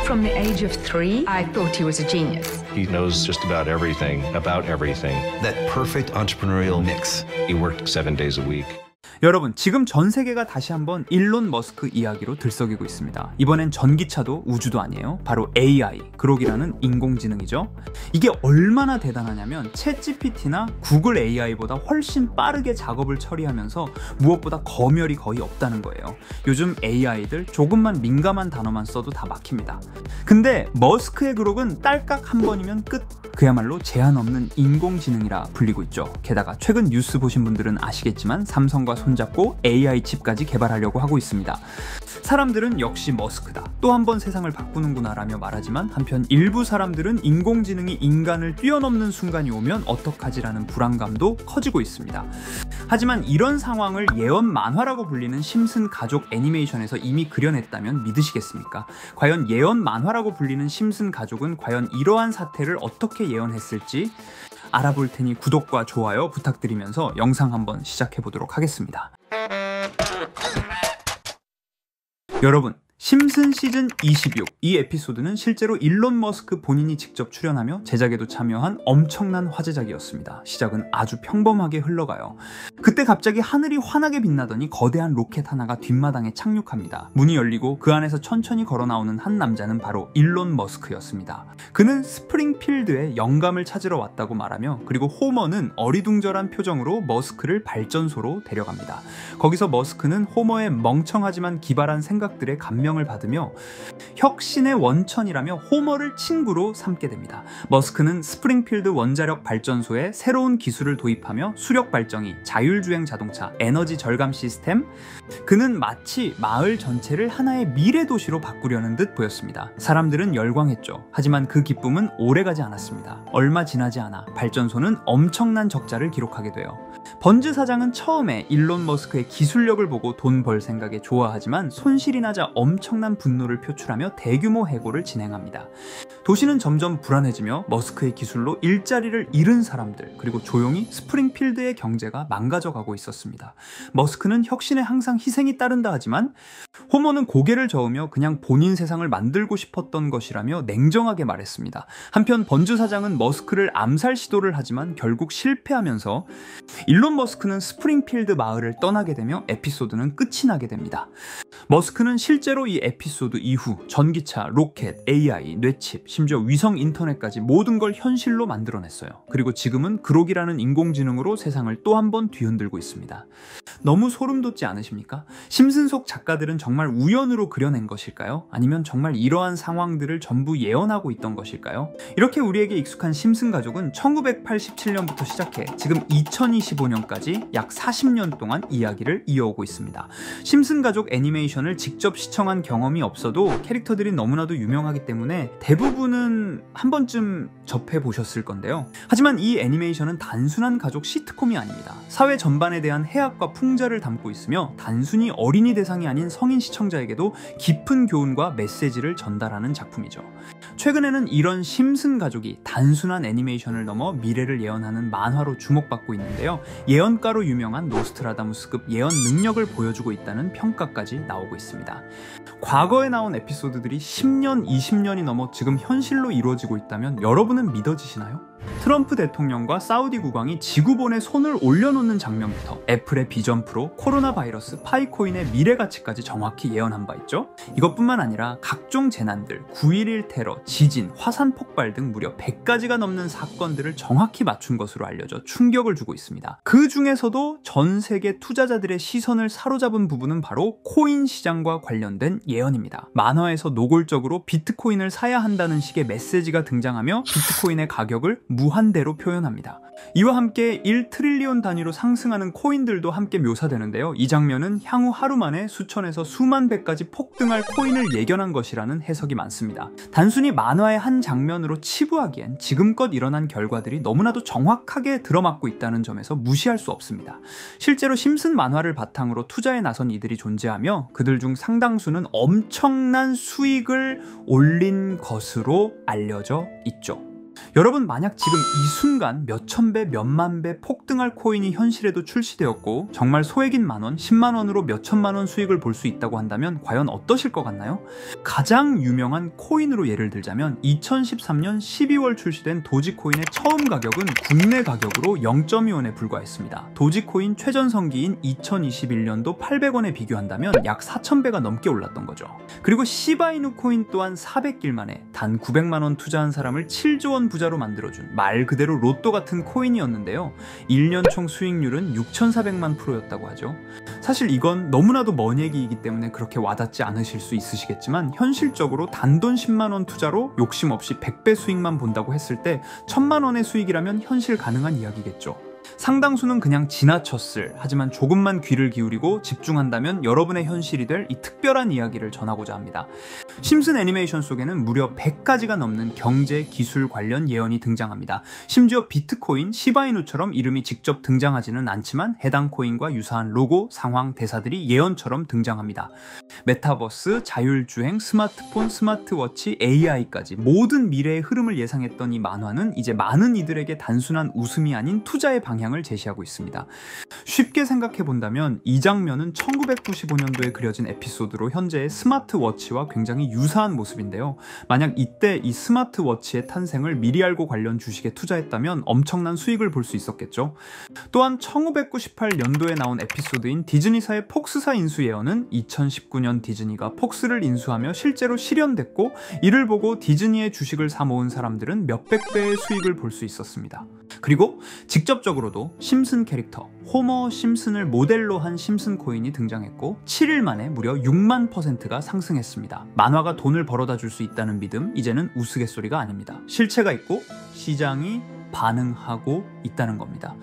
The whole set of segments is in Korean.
From the age of 3, I thought he was a genius. He knows just about everything. That perfect entrepreneurial mix. He worked 7 days a week. 여러분, 지금 전 세계가 다시 한번 일론 머스크 이야기로 들썩이고 있습니다. 이번엔 전기차도 우주도 아니에요. 바로 AI, 그록이라는 인공지능이죠. 이게 얼마나 대단하냐면 챗GPT나 구글 AI보다 훨씬 빠르게 작업을 처리하면서 무엇보다 검열이 거의 없다는 거예요. 요즘 AI들 조금만 민감한 단어만 써도 다 막힙니다. 근데 머스크의 그록은 딸깍 한 번이면 끝! 그야말로 제한 없는 인공지능이라 불리고 있죠. 게다가 최근 뉴스 보신 분들은 아시겠지만 삼성과 손잡고 AI 칩까지 개발하려고 하고 있습니다. 사람들은 역시 머스크다, 또 한 번 세상을 바꾸는구나 라며 말하지만 한편 일부 사람들은 인공지능이 인간을 뛰어넘는 순간이 오면 어떡하지라는 불안감도 커지고 있습니다. 하지만 이런 상황을 예언 만화라고 불리는 심슨 가족 애니메이션에서 이미 그려냈다면 믿으시겠습니까? 과연 예언 만화라고 불리는 심슨 가족은 과연 이러한 사태를 어떻게 예언했을지 알아볼 테니 구독과 좋아요 부탁드리면서 영상 한번 시작해 보도록 하겠습니다. 여러분, 심슨 시즌 26, 이 에피소드는 실제로 일론 머스크 본인이 직접 출연하며 제작에도 참여한 엄청난 화제작이었습니다. 시작은 아주 평범하게 흘러가요. 그때 갑자기 하늘이 환하게 빛나더니 거대한 로켓 하나가 뒷마당에 착륙합니다. 문이 열리고 그 안에서 천천히 걸어 나오는 한 남자는 바로 일론 머스크였습니다. 그는 스프링필드에 영감을 찾으러 왔다고 말하며, 그리고 호머는 어리둥절한 표정으로 머스크를 발전소로 데려갑니다. 거기서 머스크는 호머의 멍청하지만 기발한 생각들에 감명을 받으며 혁신의 원천이라며 호머를 친구로 삼게 됩니다. 머스크는 스프링필드 원자력 발전소에 새로운 기술을 도입하며 수력 발전기, 자율주행 자동차, 에너지 절감 시스템, 그는 마치 마을 전체를 하나의 미래 도시로 바꾸려는 듯 보였습니다. 사람들은 열광했죠. 하지만 그 기쁨은 오래가지 않았습니다. 얼마 지나지 않아 발전소는 엄청난 적자를 기록하게 돼요. 번즈 사장은 처음에 일론 머스크의 기술력을 보고 돈 벌 생각에 좋아하지만 손실이 나자 엄청난 분노를 표출하며 대규모 해고를 진행합니다. 도시는 점점 불안해지며 머스크의 기술로 일자리를 잃은 사람들, 그리고 조용히 스프링필드의 경제가 망가져가고 있었습니다. 머스크는 혁신에 항상 희생이 따른다 하지만 호머는 고개를 저으며 그냥 본인 세상을 만들고 싶었던 것이라며 냉정하게 말했습니다. 한편 번즈 사장은 머스크를 암살 시도를 하지만 결국 실패하면서 일론 머스크는 스프링필드 마을을 떠나게 되며 에피소드는 끝이 나게 됩니다. 머스크는 실제로 이 에피소드 이후 전기차, 로켓, AI, 뇌칩, 심지어 위성 인터넷까지 모든 걸 현실로 만들어냈어요. 그리고 지금은 그록이라는 인공지능으로 세상을 또 한 번 뒤흔들고 있습니다. 너무 소름 돋지 않으십니까? 심슨 속 작가들은 정말 우연으로 그려낸 것일까요? 아니면 정말 이러한 상황들을 전부 예언하고 있던 것일까요? 이렇게 우리에게 익숙한 심슨 가족은 1987년부터 시작해 지금 2025년까지 약 40년 동안 이야기를 이어오고 있습니다. 심슨 가족 애니메이션을 직접 시청한 경험이 없어도 캐릭터들이 너무나도 유명하기 때문에 대부분은 한 번쯤 접해보셨을 건데요. 하지만 이 애니메이션은 단순한 가족 시트콤이 아닙니다. 사회 전반에 대한 해악과 풍자를 담고 있으며 단순히 어린이 대상이 아닌 성인 시청자에게도 깊은 교훈과 메시지를 전달하는 작품이죠. 최근에는 이런 심슨 가족이 단순한 애니메이션을 넘어 미래를 예언하는 만화로 주목받고 있는데요. 예언가로 유명한 노스트라다무스급 예언 능력을 보여주고 있다는 평가까지 나오고 있습니다. 과거에 나온 에피소드들이 10년, 20년이 넘어 지금 현실로 이루어지고 있다면 여러분은 믿어지시나요? 트럼프 대통령과 사우디 국왕이 지구본에 손을 올려놓는 장면부터 애플의 비전 프로, 코로나 바이러스, 파이코인의 미래 가치까지 정확히 예언한 바 있죠. 이것뿐만 아니라 각종 재난들, 9.11 테러, 지진, 화산 폭발 등 무려 100가지가 넘는 사건들을 정확히 맞춘 것으로 알려져 충격을 주고 있습니다. 그 중에서도 전 세계 투자자들의 시선을 사로잡은 부분은 바로 코인 시장과 관련된 예언입니다. 만화에서 노골적으로 비트코인을 사야 한다는 식의 메시지가 등장하며 비트코인의 가격을 무한대로 표현합니다. 이와 함께 1트릴리온 단위로 상승하는 코인들도 함께 묘사되는데요. 이 장면은 향후 하루 만에 수천에서 수만 배까지 폭등할 코인을 예견한 것이라는 해석이 많습니다. 단순히 만화의 한 장면으로 치부하기엔 지금껏 일어난 결과들이 너무나도 정확하게 들어맞고 있다는 점에서 무시할 수 없습니다. 실제로 심슨 만화를 바탕으로 투자에 나선 이들이 존재하며 그들 중 상당수는 엄청난 수익을 올린 것으로 알려져 있죠. 여러분, 만약 지금 이 순간 몇천 배, 몇만 배 폭등할 코인이 현실에도 출시되었고 정말 소액인 만원, 10만원으로 몇천만원 수익을 볼 수 있다고 한다면 과연 어떠실 것 같나요? 가장 유명한 코인으로 예를 들자면 2013년 12월 출시된 도지코인의 처음 가격은 국내 가격으로 0.2원에 불과했습니다. 도지코인 최전성기인 2021년도 800원에 비교한다면 약 4,000배가 넘게 올랐던 거죠. 그리고 시바이누 코인 또한 400길 만에 단 900만원 투자한 사람을 7조원 부자로 만들어준 말 그대로 로또 같은 코인이었는데요. 1년 총 수익률은 6,400만 %였다고 하죠. 사실 이건 너무나도 먼 얘기이기 때문에 그렇게 와닿지 않으실 수 있으시겠지만 현실적으로 단돈 10만원 투자로 욕심 없이 100배 수익만 본다고 했을 때 1,000만원의 수익이라면 현실 가능한 이야기겠죠. 상당수는 그냥 지나쳤을, 하지만 조금만 귀를 기울이고 집중한다면 여러분의 현실이 될 이 특별한 이야기를 전하고자 합니다. 심슨 애니메이션 속에는 무려 100가지가 넘는 경제, 기술 관련 예언이 등장합니다. 심지어 비트코인, 시바이누처럼 이름이 직접 등장하지는 않지만 해당 코인과 유사한 로고, 상황, 대사들이 예언처럼 등장합니다. 메타버스, 자율주행, 스마트폰, 스마트워치, AI까지 모든 미래의 흐름을 예상했던 이 만화는 이제 많은 이들에게 단순한 웃음이 아닌 투자의 방향을 제시하고 있습니다. 쉽게 생각해 본다면 이 장면은 1995년도에 그려진 에피소드로 현재의 스마트워치와 굉장히 유사한 모습인데요. 만약 이때 이 스마트워치의 탄생을 미리 알고 관련 주식에 투자했다면 엄청난 수익을 볼 수 있었겠죠. 또한 1998년도에 나온 에피소드인 디즈니사의 폭스사 인수 예언은 2019년 디즈니가 폭스를 인수하며 실제로 실현됐고, 이를 보고 디즈니의 주식을 사 모은 사람들은 몇백 배의 수익을 볼 수 있었습니다. 그리고 직접적으로도 심슨 캐릭터 호머 심슨을 모델로 한 심슨 코인이 등장했고 7일 만에 무려 6만 %가 상승했습니다. 만화가 돈을 벌어다 줄 수 있다는 믿음, 이제는 우스갯소리가 아닙니다. 실체가 있고 시장이 반응하고 있다는 겁니다.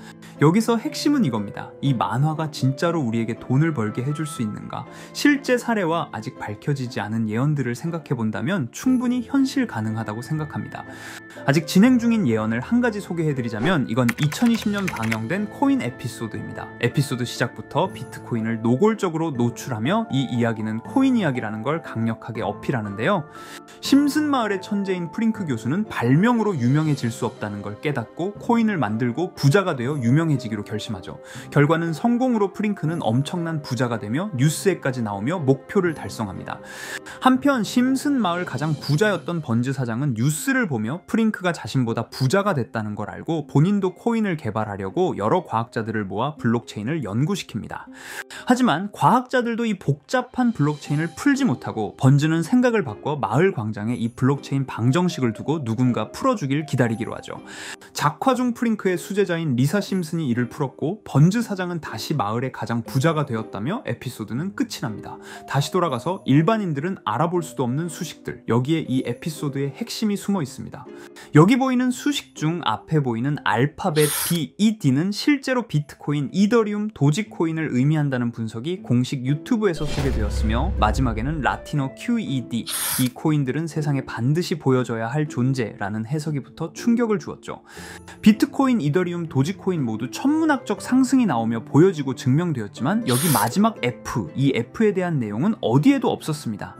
여기서 핵심은 이겁니다. 이 만화가 진짜로 우리에게 돈을 벌게 해줄 수 있는가? 실제 사례와 아직 밝혀지지 않은 예언들을 생각해 본다면 충분히 현실 가능하다고 생각합니다. 아직 진행 중인 예언을 한 가지 소개해드리자면 이건 2020년 방영된 코인 에피소드입니다. 에피소드 시작부터 비트코인을 노골적으로 노출하며 이 이야기는 코인 이야기라는 걸 강력하게 어필하는데요. 심슨 마을의 천재인 프링크 교수는 발명으로 유명해질 수 없다는 걸 깨닫고 코인을 만들고 부자가 되어 유명해지기로 결심하죠. 결과는 성공으로 프링크는 엄청난 부자가 되며 뉴스에까지 나오며 목표를 달성합니다. 한편 심슨 마을 가장 부자였던 번즈 사장은 뉴스를 보며 프링크가 자신보다 부자가 됐다는 걸 알고 본인도 코인을 개발하려고 여러 과학자들을 모아 블록체인을 연구시킵니다. 하지만 과학자들도 이 복잡한 블록체인을 풀지 못하고 번즈는 생각을 바꿔 마을 광장에 이 블록체인 방정식을 두고 누군가 풀어주길 기다리기로 하죠. 작화 중 프링크의 수제자인 리사 심슨이 이를 풀었고 번즈 사장은 다시 마을의 가장 부자가 되었다며 에피소드는 끝이 납니다. 다시 돌아가서 일반인들은 알아볼 수도 없는 수식들, 여기에 이 에피소드의 핵심이 숨어 있습니다. 여기 보이는 수식 중 앞에 보이는 알파벳 B, 이 D는 실제로 비트코인, 이더리움, 도지코인을 의미한다는 분석이 공식 유튜브에서 소개되었으며 마지막에는 라틴어 QED, 이 코인들은 세상에 반드시 보여져야 할 존재라는 해석이 붙어 충격을 주었죠. 비트코인, 이더리움, 도지코인 모두 천문학적 상승이 나오며 보여지고 증명되었지만 여기 마지막 F, 이 F에 대한 내용은 어디에도 없었습니다.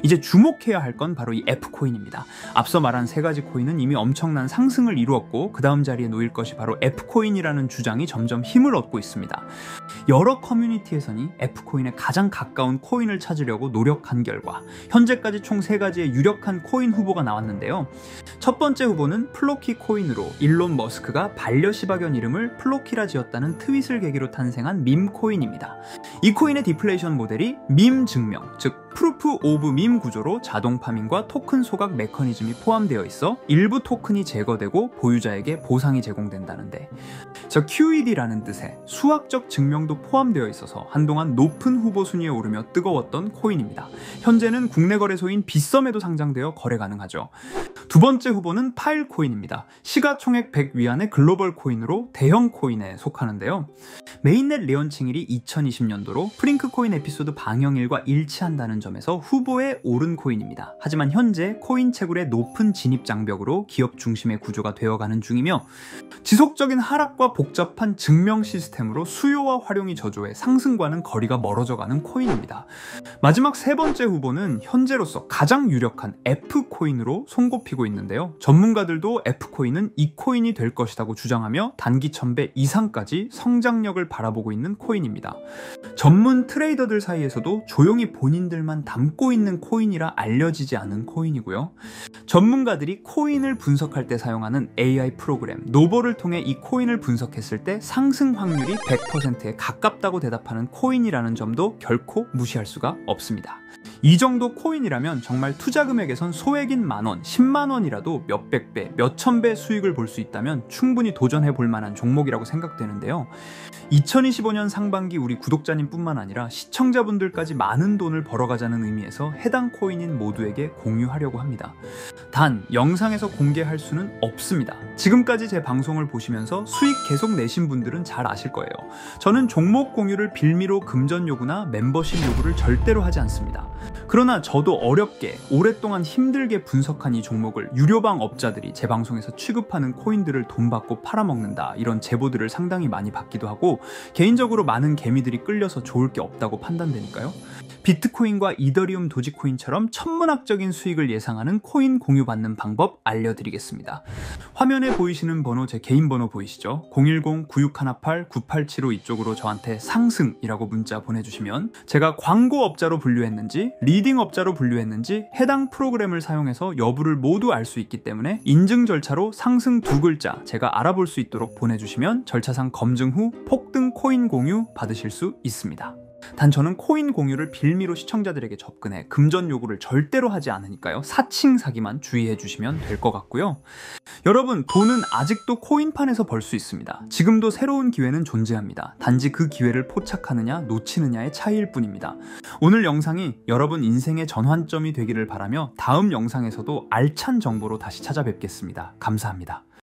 이제 주목해야 할 건 바로 이 F코인입니다. 앞서 말한 세 가지 코인은 이미 엄청난 상승을 이루었고 그 다음 자리에 놓일 것이 바로 F코인이라는 주장이 점점 힘을 얻고 있습니다. 여러 커뮤니티에서는 F코인에 가장 가까운 코인을 찾으려고 노력한 결과 현재까지 총 3가지의 유력한 코인 후보가 나왔는데요. 첫 번째 후보는 플로키 코인으로 일론 머스크가 반려시바견 이름을 플로키라 지었다는 트윗을 계기로 탄생한 밈코인입니다. 이 코인의 디플레이션 모델이 밈 증명, 즉 프루프 오브 밈 구조로 자동 파밍과 토큰 소각 메커니즘이 포함되어 있어 일부 토큰이 제거되고 보유자에게 보상이 제공된다는데, 저 QED라는 뜻의 수학적 증명도 포함되어 있어서 한동안 높은 후보 순위에 오르며 뜨거웠던 코인입니다. 현재는 국내 거래소인 빗썸에도 상장되어 거래 가능하죠. 두 번째 후보는 파일코인입니다. 시가총액 100 위안의 글로벌 코인으로 대형 코인에 속하는데요. 메인넷 레언칭일이 2020년도로 프링크 코인 에피소드 방영일과 일치한다는 있다는 점에서 후보에 오른 코인입니다. 하지만 현재 코인 채굴의 높은 진입 장벽으로 기업 중심의 구조가 되어가는 중이며 지속적인 하락과 복잡한 증명 시스템으로 수요와 활용이 저조해 상승과는 거리가 멀어져가는 코인입니다. 마지막 세 번째 후보는 현재로서 가장 유력한 F코인으로 손꼽히고 있는데요. 전문가들도 F코인은 이 코인이 될 것이라고 주장하며 단기 1000배 이상까지 성장력을 바라보고 있는 코인입니다. 전문 트레이더들 사이에서도 조용히 본인들만 담고 있는 코인이라 알려지지 않은 코인이고요. 전문가들이 코인을 분석할 때 사용하는 AI 프로그램 노보를 통해 이 코인을 분석했을 때 상승 확률이 100%에 가깝다고 대답하는 코인이라는 점도 결코 무시할 수가 없습니다. 이 정도 코인이라면 정말 투자 금액에선 소액인 만원, 10만원이라도 몇백 배, 몇천 배 수익을 볼 수 있다면 충분히 도전해 볼 만한 종목이라고 생각되는데요. 2025년 상반기 우리 구독자님 뿐만 아니라 시청자분들까지 많은 돈을 벌어가자는 의미에서 해당 코인인 모두에게 공유하려고 합니다. 단, 영상에서 공개할 수는 없습니다. 지금까지 제 방송을 보시면서 수익 계속 내신 분들은 잘 아실 거예요. 저는 종목 공유를 빌미로 금전 요구나 멤버십 요구를 절대로 하지 않습니다. 그러나 저도 어렵게 오랫동안 힘들게 분석한 이 종목을 유료방 업자들이 제 방송에서 취급하는 코인들을 돈 받고 팔아먹는다, 이런 제보들을 상당히 많이 받기도 하고 개인적으로 많은 개미들이 끌려서 좋을 게 없다고 판단되니까요. 비트코인과 이더리움 도지코인처럼 천문학적인 수익을 예상하는 코인 공유받는 방법 알려드리겠습니다. 화면에 보이시는 번호 제 개인 번호 보이시죠? 010-9618-9875 이쪽으로 저한테 상승이라고 문자 보내주시면 제가 광고업자로 분류했는지 리딩업자로 분류했는지 해당 프로그램을 사용해서 여부를 모두 알 수 있기 때문에 인증 절차로 상승 2글자 제가 알아볼 수 있도록 보내주시면 절차상 검증 후 폭등 코인 공유 받으실 수 있습니다. 단 저는 코인 공유를 빌미로 시청자들에게 접근해 금전 요구를 절대로 하지 않으니까요. 사칭 사기만 주의해 주시면 될 것 같고요. 여러분, 돈은 아직도 코인판에서 벌 수 있습니다. 지금도 새로운 기회는 존재합니다. 단지 그 기회를 포착하느냐 놓치느냐의 차이일 뿐입니다. 오늘 영상이 여러분 인생의 전환점이 되기를 바라며 다음 영상에서도 알찬 정보로 다시 찾아뵙겠습니다. 감사합니다.